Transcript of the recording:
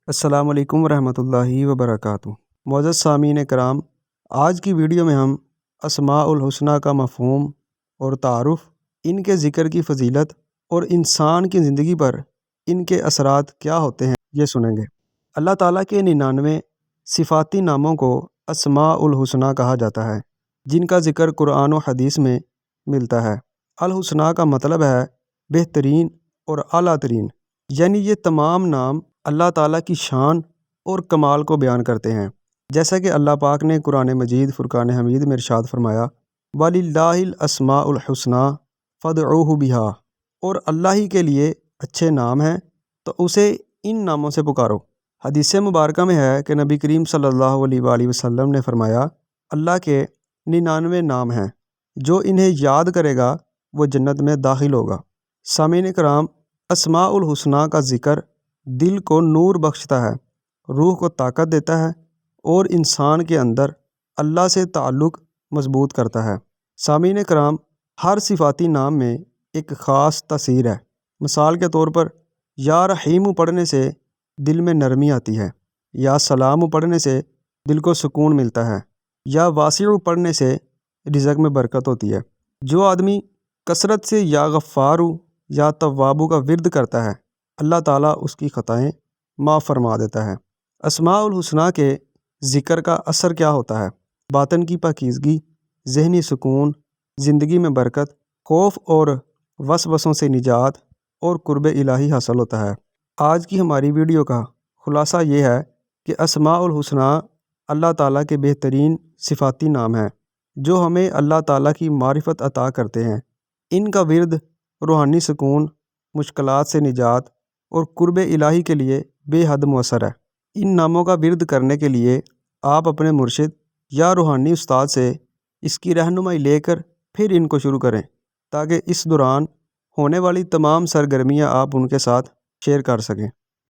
السلام علیکم ورحمۃ اللہ وبرکاتہ۔ معزز سامعین کرام، آج کی ویڈیو میں ہم اسماء الحسنی کا مفہوم اور تعارف، ان کے ذکر کی فضیلت اور انسان کی زندگی پر ان کے اثرات کیا ہوتے ہیں یہ سنیں گے۔ اللہ تعالیٰ کے 99 صفاتی ناموں کو اسماء الحسنی کہا جاتا ہے، جن کا ذکر قرآن و حدیث میں ملتا ہے۔ الحسنی کا مطلب ہے بہترین اور اعلیٰ ترین، یعنی یہ تمام نام اللہ تعالیٰ کی شان اور کمال کو بیان کرتے ہیں، جیسا کہ اللہ پاک نے قرآن مجید فرقان حمید میں ارشاد فرمایا، وَلِلَّهِ الْأَسْمَاءُ الْحُسْنَىٰ فَادْعُوهُ بِهَا، اور اللہ ہی کے لیے اچھے نام ہیں تو اسے ان ناموں سے پکارو۔ حدیث مبارکہ میں ہے کہ نبی کریم صلی اللہ علیہ وآلہ وسلم نے فرمایا، اللہ کے 99 نام ہیں، جو انہیں یاد کرے گا وہ جنت میں داخل ہوگا۔ سامعین کرام، اسماء الحسنی کا ذکر دل کو نور بخشتا ہے، روح کو طاقت دیتا ہے اور انسان کے اندر اللہ سے تعلق مضبوط کرتا ہے۔ سامعین کرام، ہر صفاتی نام میں ایک خاص تاثیر ہے۔ مثال کے طور پر یا رحیم پڑھنے سے دل میں نرمی آتی ہے، یا سلام پڑھنے سے دل کو سکون ملتا ہے، یا واسع پڑھنے سے رزق میں برکت ہوتی ہے۔ جو آدمی کثرت سے یا غفار یا تواب کا ورد کرتا ہے، اللہ تعالیٰ اس کی خطائیں معاف فرما دیتا ہے۔ اسماء الحسنی کے ذکر کا اثر کیا ہوتا ہے؟ باطن کی پاکیزگی، ذہنی سکون، زندگی میں برکت، خوف اور وسوسوں سے نجات اور قرب الہی حاصل ہوتا ہے۔ آج کی ہماری ویڈیو کا خلاصہ یہ ہے کہ اسماء الحسنی اللہ تعالیٰ کے بہترین صفاتی نام ہیں، جو ہمیں اللہ تعالیٰ کی معرفت عطا کرتے ہیں۔ ان کا ورد روحانی سکون، مشکلات سے نجات اور قرب الہی کے لیے بے حد مؤثر ہے۔ ان ناموں کا ورد کرنے کے لیے آپ اپنے مرشد یا روحانی استاد سے اس کی رہنمائی لے کر پھر ان کو شروع کریں، تاکہ اس دوران ہونے والی تمام سرگرمیاں آپ ان کے ساتھ شیئر کر سکیں۔